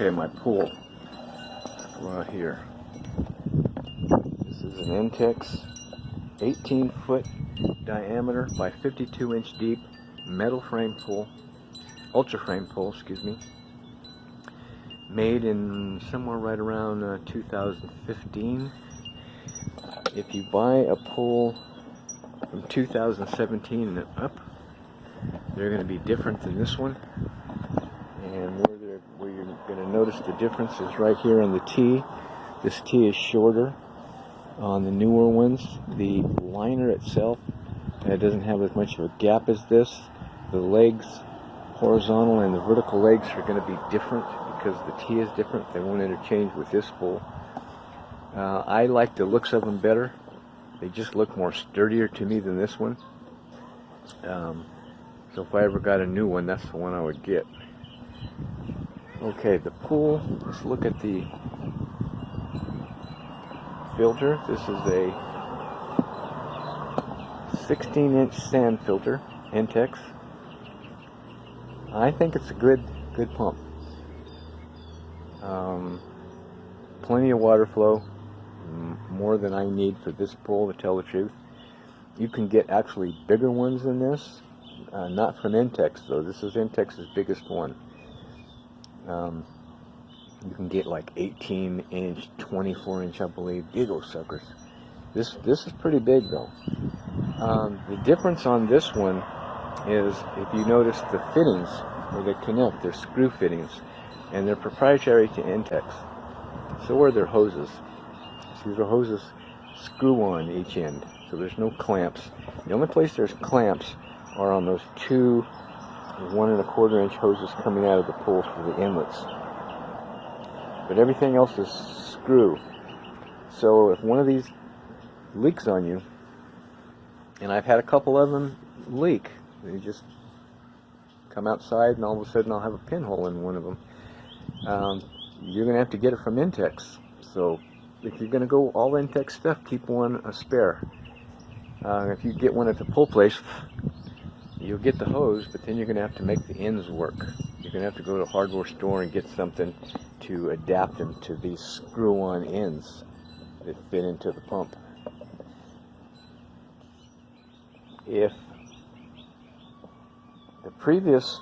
Okay, my pool. Go out here. This is an Intex 18-foot diameter by 52-inch deep metal frame pool, ultra frame pool, excuse me. Made in somewhere right around 2015. If you buy a pool from 2017 and up, they're going to be different than this one. And where you're going to notice the difference is right here on the T. This T is shorter on the newer ones. The liner itself doesn't have as much of a gap as this. The legs, horizontal and the vertical legs, are going to be different because the T is different. They won't interchange with this pool. I like the looks of them better. They just look more sturdier to me than this one. So if I ever got a new one, that's the one I would get. Okay, the pool, let's look at the filter. This is a 16-inch sand filter, Intex. I think it's a good pump. Plenty of water flow, more than I need for this pool, to tell the truth. You can get actually bigger ones than this, not from Intex though. This is Intex's biggest one. You can get like 18-inch, 24-inch, I believe, big old suckers. This is pretty big though. The difference on this one is, if you notice the fittings where they connect, they're screw fittings, and they're proprietary to Intex. So are their hoses. See, the hoses screw on each end, so there's no clamps. The only place there's clamps are on those two 1 1/4-inch hoses coming out of the pool for the inlets. But everything else is screw. So if one of these leaks on you, and I've had a couple of them leak, they just come outside and all of a sudden I'll have a pinhole in one of them. You're going to have to get it from Intex. So if you're going to go all Intex stuff, keep one a spare. If you get one at the pool place, you'll get the hose, but then you're going to have to make the ends work. You're going to have to go to a hardware store and get something to adapt them to these screw-on ends that fit into the pump. If the previous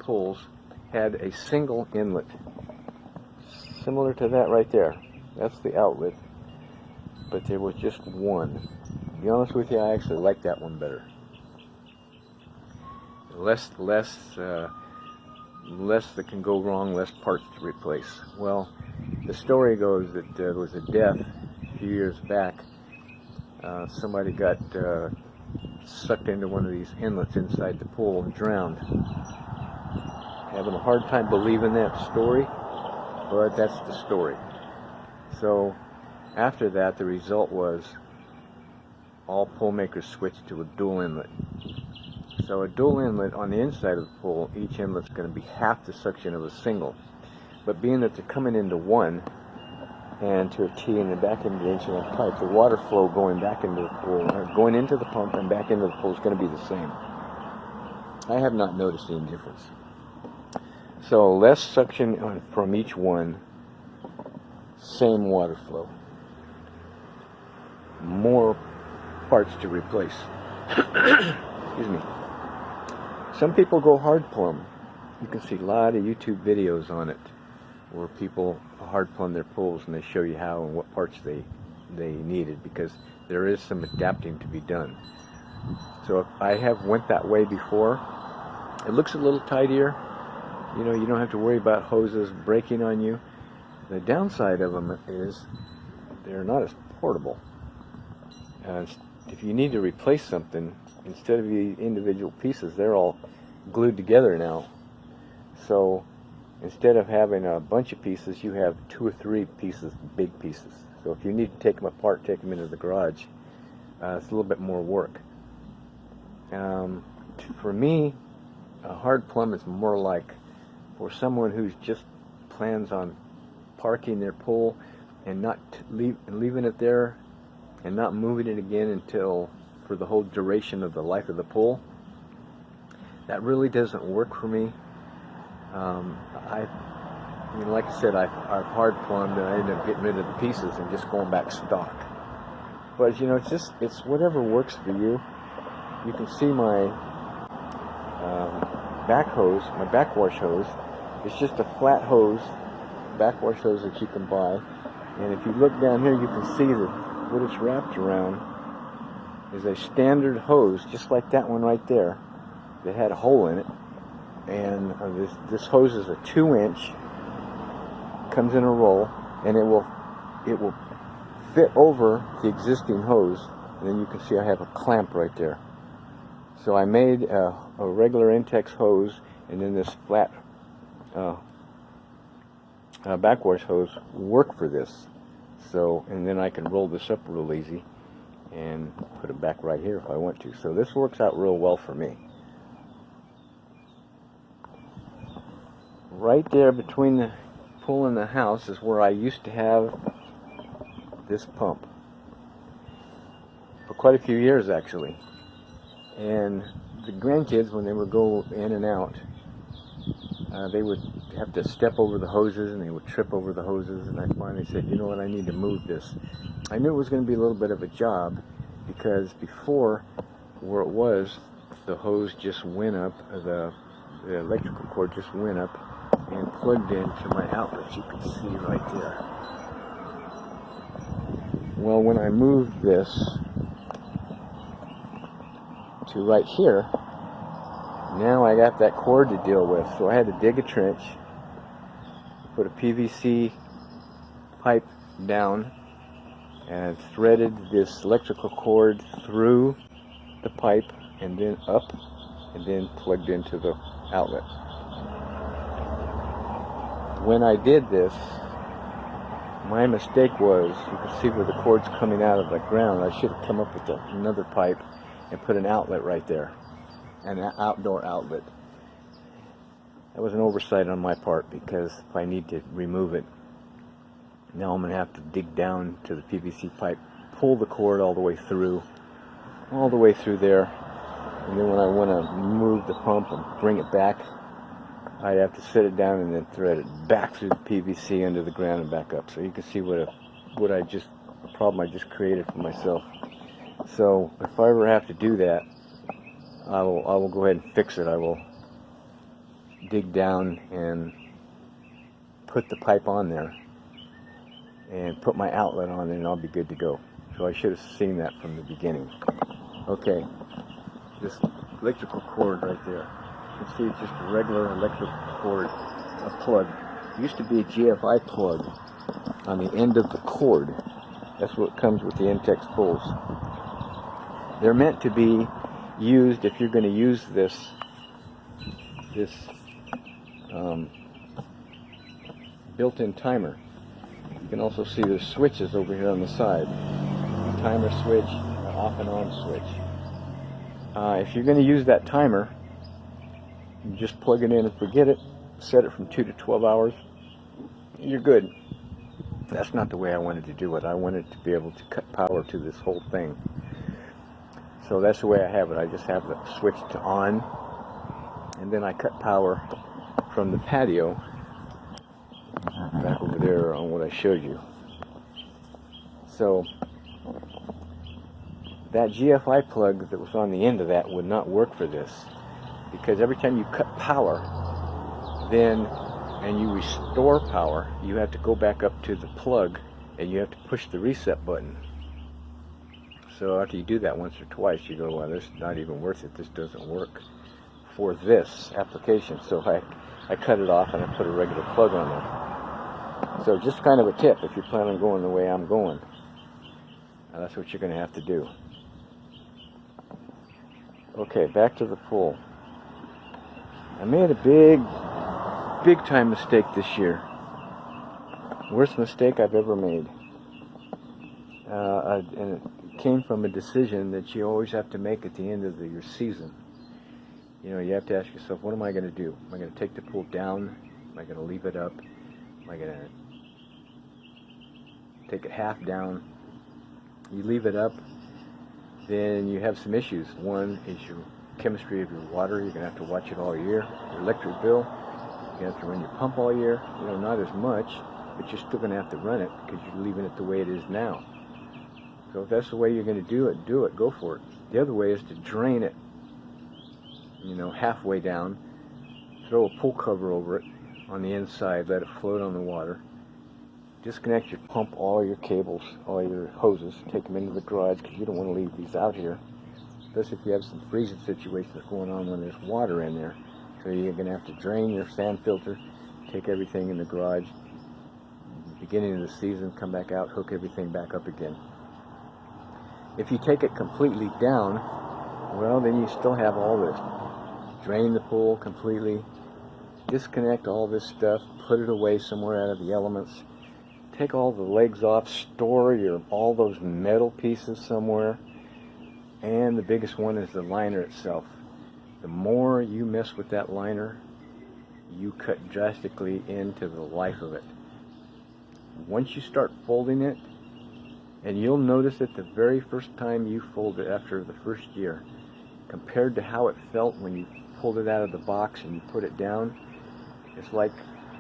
pools had a single inlet, similar to that right there, that's the outlet, but there was just one. To be honest with you, I actually like that one better. Less that can go wrong, less parts to replace. Well, the story goes that there was a death a few years back. Somebody got sucked into one of these inlets inside the pool and drowned. Having a hard time believing that story, but that's the story. So after that, the result was all pool makers switched to a dual inlet. So a dual inlet on the inside of the pool, each inlet's going to be half the suction of a single. But being that they're coming into one and to a T and then back into the inch-and-a-half pipe, the water flow going back into the pool, or going into the pump and back into the pool, is going to be the same. I have not noticed any difference. So less suction from each one, same water flow. More parts to replace. Excuse me. Some people go hard plumb. You can see a lot of YouTube videos on it where people hard plumb their pools and they show you how and what parts they needed, because there is some adapting to be done. So if I have went that way before, it looks a little tidier. You know, you don't have to worry about hoses breaking on you. The downside of them is they're not as portable. If you need to replace something, instead of the individual pieces, they're all glued together now. So instead of having a bunch of pieces, you have 2 or 3 pieces, big pieces. So if you need to take them apart, take them into the garage, it's a little bit more work. For me, a hard plumb is more like for someone who's just plans on parking their pool and not leaving it there and not moving it again until for the whole duration of the life of the pool. That really doesn't work for me. Like I said, I've hard plumbed, and I ended up getting rid of the pieces and just going back stock. But it's whatever works for you. You can see my back hose, my backwash hose. It's just a flat hose, backwash hose that you can buy. And if you look down here, you can see that what it's wrapped around is a standard hose, just like that one right there, that had a hole in it. And this hose is a 2-inch, comes in a roll, and it will fit over the existing hose. And then you can see I have a clamp right there. So I made a regular Intex hose, and then this flat backwash hose work for this. So, and then I can roll this up real easy and put it back right here if I want to. So this works out real well for me. Right there between the pool and the house is where I used to have this pump for quite a few years, actually. And the grandkids, when they would go in and out, they would have to step over the hoses, and they would trip over the hoses. And I finally said, you know what, I need to move this. I knew it was going to be a little bit of a job, because before, where it was, the hose just went up, the electrical cord just went up and plugged into my outlet. You can see right there. Well, when I moved this to right here, now I got that cord to deal with. So I had to dig a trench, put a PVC pipe down, and threaded this electrical cord through the pipe and then up, and then plugged into the outlet. When I did this, my mistake was, you can see where the cord's coming out of the ground. I should have come up with another pipe and put an outlet right there, an outdoor outlet. That was an oversight on my part, because if I need to remove it, now I'm going to have to dig down to the PVC pipe, pull the cord all the way through there, and then when I want to move the pump and bring it back, I'd have to set it down and then thread it back through the PVC under the ground and back up. So you can see a problem I just created for myself. So if I ever have to do that, I will go ahead and fix it. I will dig down and put the pipe on there and put my outlet on it, and I'll be good to go. So I should have seen that from the beginning. Okay, this electrical cord right there. You can see it's just a regular electrical cord, a plug. It used to be a GFI plug on the end of the cord. That's what comes with the Intex pulls. They're meant to be used if you're going to use this built-in timer. You can also see there's switches over here on the side. Timer switch, off and on switch. If you're going to use that timer, you just plug it in and forget it, set it from 2 to 12 hours, you're good. That's not the way I wanted to do it. I wanted to be able to cut power to this whole thing. So that's the way I have it. I just have it switched to on, and then I cut power from the patio back over there on what I showed you. So that GFI plug that was on the end of that would not work for this, because every time you cut power, and you restore power, you have to go back up to the plug and you have to push the reset button. So after you do that once or twice, you go, well, this is not even worth it. This doesn't work for this application. So I cut it off and I put a regular plug on there. So just kind of a tip, if you plan on going the way I'm going, that's what you're going to have to do. Okay, back to the pool. I made a big time mistake this year. Worst mistake I've ever made. And it came from a decision that you always have to make at the end of your season. You know, you have to ask yourself, what am I going to do? Am I going to take the pool down? Am I going to leave it up? Am I going to take it half down? You leave it up, then you have some issues. One is your chemistry of your water. You're going to have to watch it all year. Your electric bill. You have to run your pump all year. You know, not as much, but you're still going to have to run it because you're leaving it the way it is now. So if that's the way you're going to do it, go for it. The other way is to drain it, you know, halfway down, throw a pool cover over it on the inside, let it float on the water, disconnect your pump, all your cables, all your hoses, take them into the garage because you don't want to leave these out here, especially if you have some freezing situations going on when there's water in there. So you're going to have to drain your sand filter, take everything in the garage, beginning of the season, come back out, hook everything back up again. If you take it completely down, well, then you still have all this. Drain the pool completely, disconnect all this stuff, put it away somewhere out of the elements, take all the legs off, store all those metal pieces somewhere, and the biggest one is the liner itself. The more you mess with that liner, you cut drastically into the life of it. Once you start folding it, and you'll notice it the very first time you fold it after the first year, compared to how it felt when you pulled it out of the box and you put it down, it's like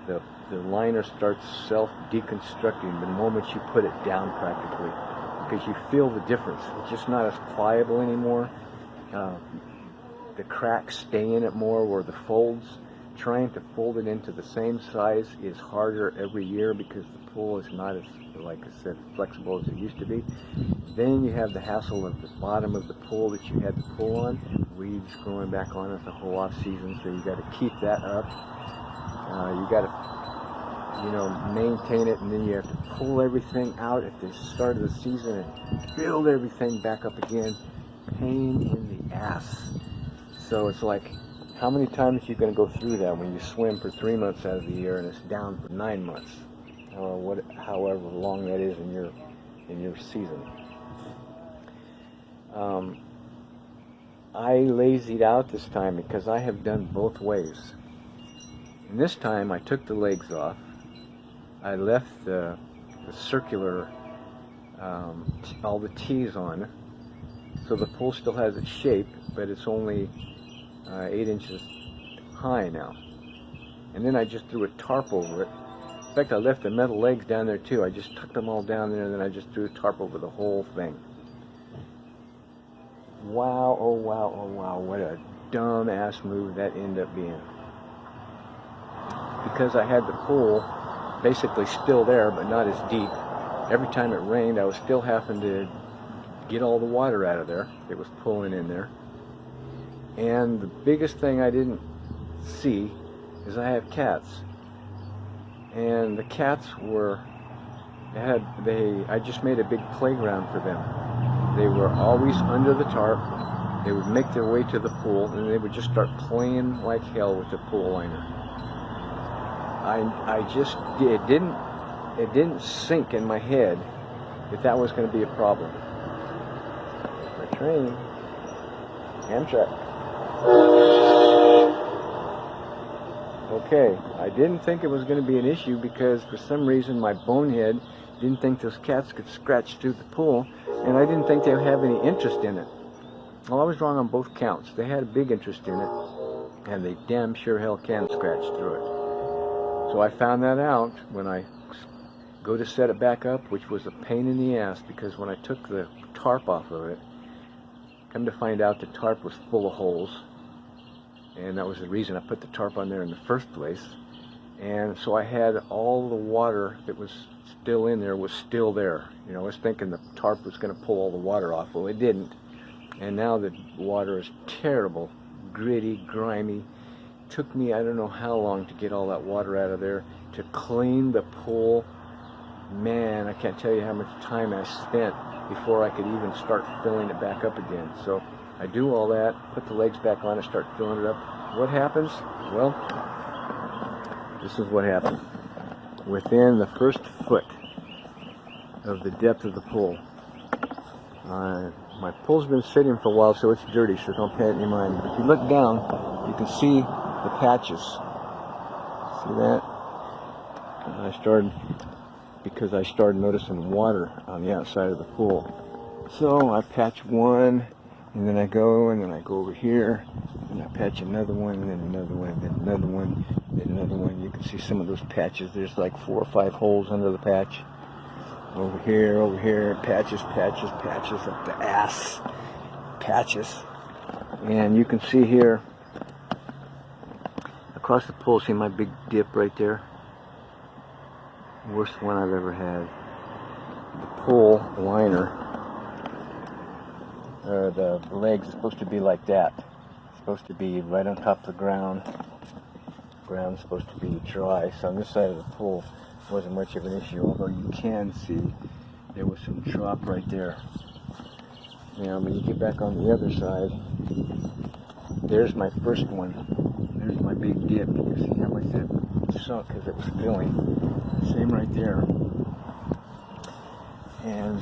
the liner starts self-deconstructing the moment you put it down practically, because you feel the difference. It's just not as pliable anymore. The cracks stay in it more, where the folds, trying to fold it into the same size is harder every year because the pool is not as, like I said, flexible as it used to be. Then you have the hassle of the bottom of the pool that you had the pool on, weeds growing back on it the whole off season, so you got to keep that up. You got to, you know, maintain it, and then you have to pull everything out at the start of the season and build everything back up again. Pain in the ass. So it's like, how many times are you going to go through that when you swim for 3 months out of the year and it's down for 9 months, or however long that is in your season? I lazied out this time because I have done both ways. And this time I took the legs off. I left the circular, all the T's on, so the pool still has its shape, but it's only 8 inches high now. And then I just threw a tarp over it. In fact, I left the metal legs down there too. I just tucked them all down there, and then I just threw a tarp over the whole thing. Wow, oh wow, oh wow, what a dumb ass move that ended up being. Because I had the pool basically still there, but not as deep. Every time it rained, I was still having to get all the water out of there. It was pulling in there. And the biggest thing I didn't see is I have cats. And the cats were, I just made a big playground for them. They were always under the tarp. They would make their way to the pool, and they would just start playing like hell with the pool liner. It didn't sink in my head that was going to be a problem. My train, Amtrak. Okay, I didn't think it was going to be an issue because for some reason my bonehead didn't think those cats could scratch through the pool, and I didn't think they would have any interest in it. Well, I was wrong on both counts. They had a big interest in it, and they damn sure hell can scratch through it. So I found that out when I go to set it back up, which was a pain in the ass, because when I took the tarp off of it, come to find out the tarp was full of holes, and that was the reason I put the tarp on there in the first place. And so I had all the water that was still in there was still there. You know, I was thinking the tarp was going to pull all the water off. Well, it didn't. And now the water is terrible, gritty, grimy. It took me, I don't know how long to get all that water out of there, to clean the pool. Man, I can't tell you how much time I spent before I could even start filling it back up again. So I do all that, put the legs back on, and start filling it up. What happens? Well, this is what happened. Within the first foot of the depth of the pool, my pool's been sitting for a while, so it's dirty, so don't pay it any mind. But if you look down, you can see the patches. See that? Because I started noticing water on the outside of the pool. So I patch one, and then I go over here, and I patch another one, and then another one, and then another one. Another one, you can see some of those patches. There's like 4 or 5 holes under the patch. Over here, patches, patches, patches, up the ass, patches. And you can see here, across the pool, see my big dip right there? Worst one I've ever had. The pool liner, or the legs, is supposed to be like that. It's supposed to be right on top of the ground. Ground's supposed to be dry, so on this side of the pool wasn't much of an issue, although you can see there was some drop right there. Now when you get back on the other side, there's my first one. There's my big dip. You can see how much that sunk because it was filling. Same right there. And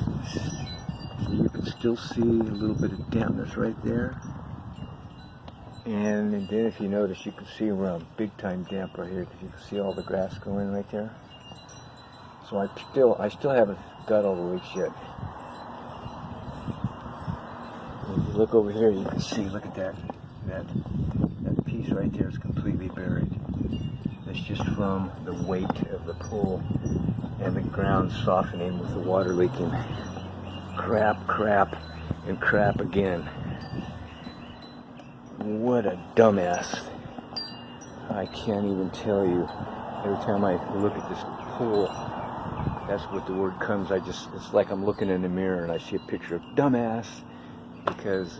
so you can still see a little bit of dampness right there. And then if you notice, you can see where I'm big time damp right here because you can see all the grass growing right there. So I still haven't got all the leaks yet. If you look over here, you can see, look at that piece right there is completely buried. It's just from the weight of the pool and the ground softening with the water leaking. Crap, crap, and crap again. What a dumbass. I can't even tell you. Every time I look at this pool, that's what the word comes. It's like I'm looking in the mirror and I see a picture of dumbass because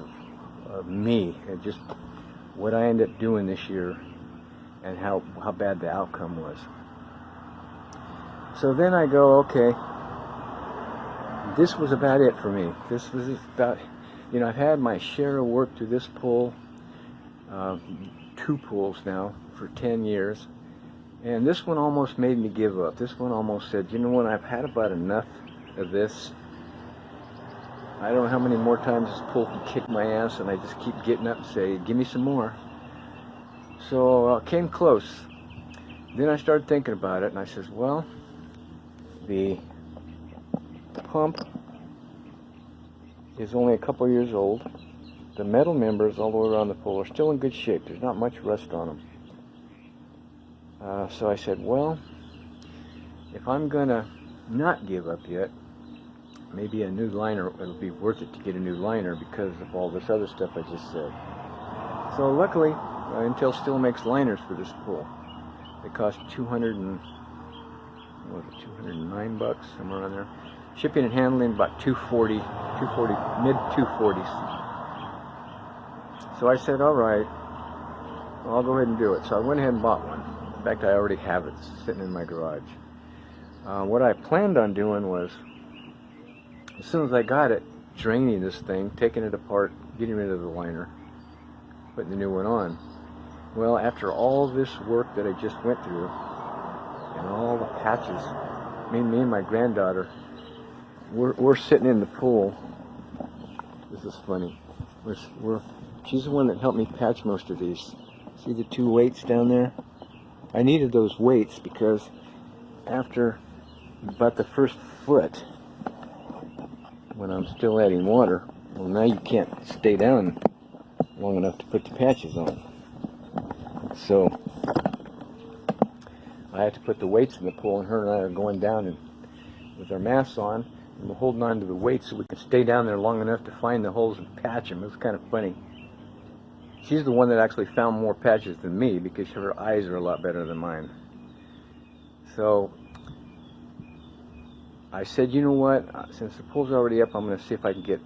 of me and just what I ended up doing this year and how bad the outcome was. So then I go, okay, this was about it for me. This was about, I've had my share of work to this pool. 2 pools now for 10 years, and this one almost made me give up. This one almost said, you know what, I've had about enough of this. I don't know how many more times this pool can kick my ass, and I just keep getting up and say, give me some more. So came close. Then I started thinking about it, and I says, well, the pump is only a couple years old. The metal members all the way around the pool are still in good shape. There's not much rust on them. So I said, well, if I'm going to not give up yet, maybe a new liner, it'll be worth it to get a new liner because of all this other stuff I just said. So luckily, Intel still makes liners for this pool. They cost $209, somewhere around there. Shipping and handling about $240, mid $240s. So I said, all right, I'll go ahead and do it. So I went ahead and bought one. In fact, I already have it sitting in my garage. What I planned on doing was, as soon as I got it, draining this thing, taking it apart, getting rid of the liner, putting the new one on. Well, after all this work that I just went through, and all the patches, me and my granddaughter, we're sitting in the pool. This is funny. She's the one that helped me patch most of these. See the 2 weights down there? I needed those weights because after about the first foot, when I'm still adding water, well, now you can't stay down long enough to put the patches on. So I have to put the weights in the pool, and her and I are going down and with our masks on, and we're holding on to the weights so we can stay down there long enough to find the holes and patch them. It was kind of funny. She's the one that actually found more patches than me because her eyes are a lot better than mine. So I said, you know what, since the pool's already up, I'm going to see if I can get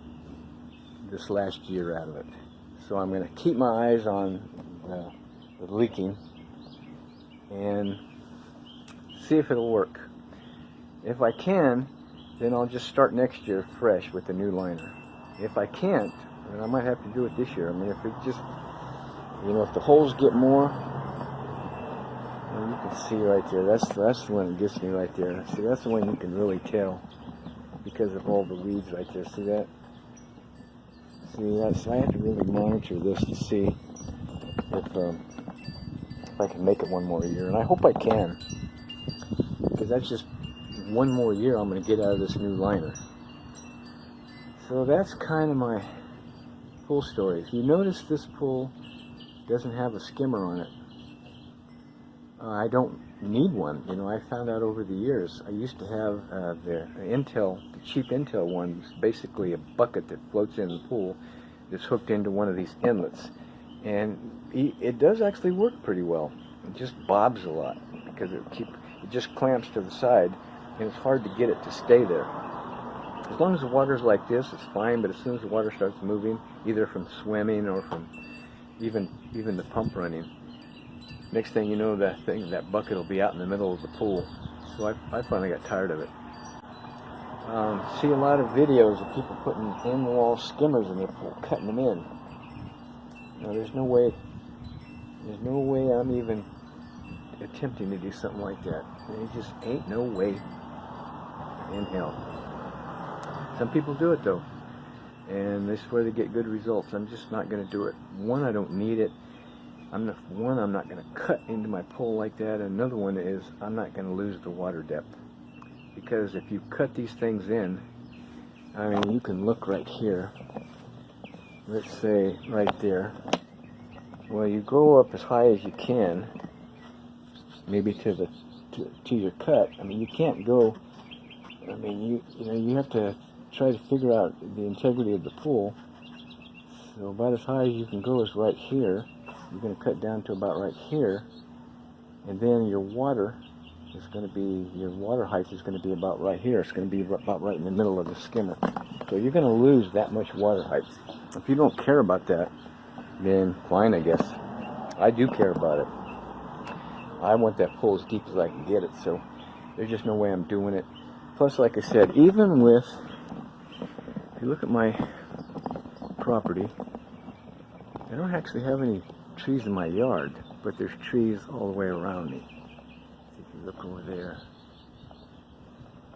this last year out of it. So I'm going to keep my eyes on the leaking and see if it'll work. If I can, then I'll just start next year fresh with the new liner. If I can't, then I might have to do it this year. I mean, if it just, if the holes get more, well, you can see right there, that's the one that gets me right there. See, that's the one you can really tell because of all the weeds right there. See that? See, I have to really monitor this to see if I can make it one more year, and I hope I can, because that's just one more year I'm going to get out of this new liner. So that's kind of my pool story. If you notice, this pool doesn't have a skimmer on it. I don't need one. You know, I found out over the years. I used to have the cheap Intel one, basically a bucket that floats in the pool that's hooked into one of these inlets. And it does actually work pretty well. It just bobs a lot because it just clamps to the side, and it's hard to get it to stay there. As long as the water's like this, it's fine, but as soon as the water starts moving, either from swimming or from even the pump running, next thing you know, that bucket will be out in the middle of the pool. So I finally got tired of it. See a lot of videos of people putting in-wall skimmers in their pool, cutting them in. Now there's no way I'm even attempting to do something like that. There just ain't no way in hell. Some people do it though, and they swear they get good results. I'm just not going to do it. One, I don't need it. I'm not going to cut into my pool like that. Another one is I'm not going to lose the water depth, because if you cut these things in, I mean, you can look right here. Let's say right there. Well, you go up as high as you can, maybe to your cut. I mean, you can't go. I mean, you have to try to figure out the integrity of the pool. So about as high as you can go is right here. You're going to cut down to about right here, and then your water height is going to be about right here. It's going to be about right in the middle of the skimmer. So you're going to lose that much water height. If you don't care about that, then fine, I guess. I do care about it. I want that pool as deep as I can get it, so there's just no way I'm doing it. Plus, like I said, even with, if you look at my property, I don't actually have any trees in my yard, but there's trees all the way around me. If you look over there,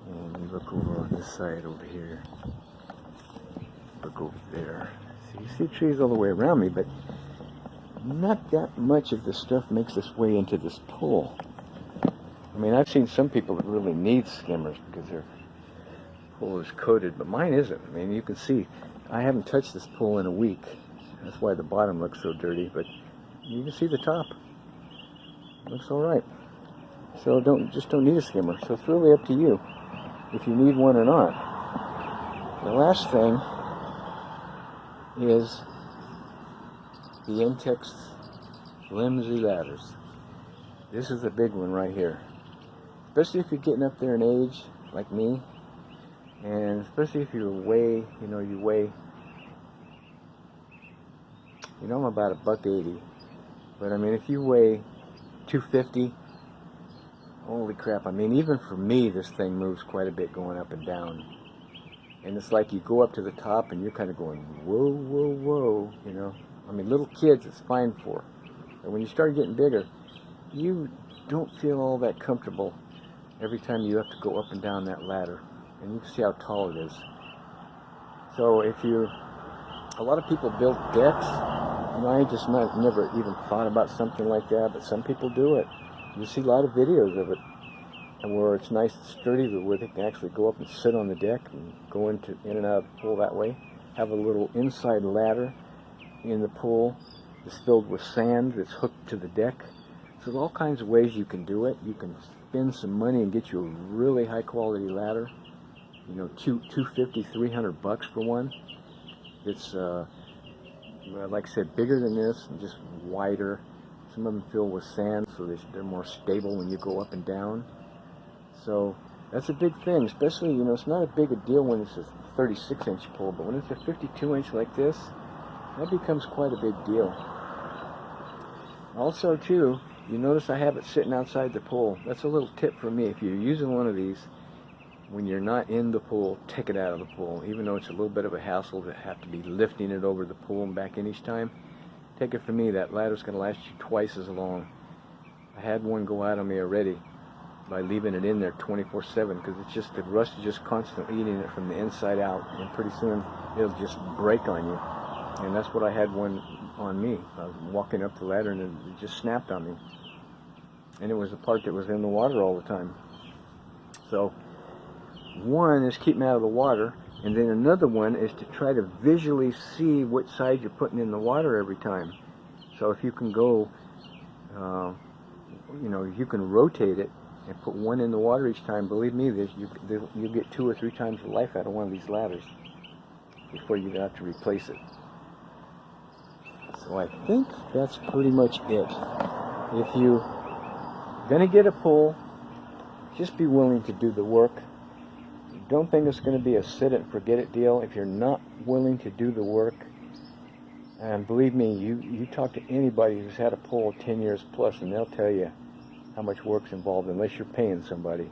and you look over on this side over here, look over there. So you see trees all the way around me, but not that much of this stuff makes its way into this pool. I mean, I've seen some people that really need skimmers because their pool is coated, but mine isn't. I mean, you can see I haven't touched this pool in a week. That's why the bottom looks so dirty, but you can see the top. It looks all right. So just don't need a skimmer. So it's really up to you if you need one or not. The last thing is the Intex flimsy ladders. This is a big one right here. Especially if you're getting up there in age, like me, and especially if you weigh, I'm about $1.80, but I mean, if you weigh 250, holy crap, I mean, even for me, this thing moves quite a bit going up and down, and it's like you go up to the top and you're kind of going, whoa, whoa, whoa, I mean, little kids, it's fine for, but when you start getting bigger, you don't feel all that comfortable every time you have to go up and down that ladder. And you can see how tall it is. So a lot of people build decks. I just never even thought about something like that, but some people do it. You see a lot of videos of it, and where it's nice and sturdy, where they can actually go up and sit on the deck and go in and out of the pool that way. Have a little inside ladder in the pool that's filled with sand that's hooked to the deck. So there's all kinds of ways you can do it. You can spend some money and get you a really high quality ladder. $250, $300 for one. It's like I said, bigger than this and just wider. Some of them filled with sand, so they're more stable when you go up and down. So that's a big thing, especially, it's not a big a deal when it's a 36-inch pool, but when it's a 52-inch like this, that becomes quite a big deal. Also, too, you notice I have it sitting outside the pool. That's a little tip for me. If you're using one of these, when you're not in the pool, take it out of the pool. Even though it's a little bit of a hassle to have to be lifting it over the pool and back in each time, take it from me, that ladder's going to last you twice as long. I had one go out on me already by leaving it in there 24/7, because the rust is just constantly eating it from the inside out, and pretty soon it'll just break on you. And that's what I had one on me. I was walking up the ladder and it just snapped on me. And it was the part that was in the water all the time. So one is keep them out of the water, and then another one is to try to visually see which side you're putting in the water every time. So if you can go, you know, you can rotate it and put one in the water each time. Believe me, you'll get 2 or 3 times the life out of one of these ladders before you have to replace it. So I think that's pretty much it. If you're gonna get a pool, just be willing to do the work. Don't think it's going to be a sit it and forget it deal. If you're not willing to do the work, and believe me, you talk to anybody who's had a pool 10 years plus, and they'll tell you how much work's involved, unless you're paying somebody.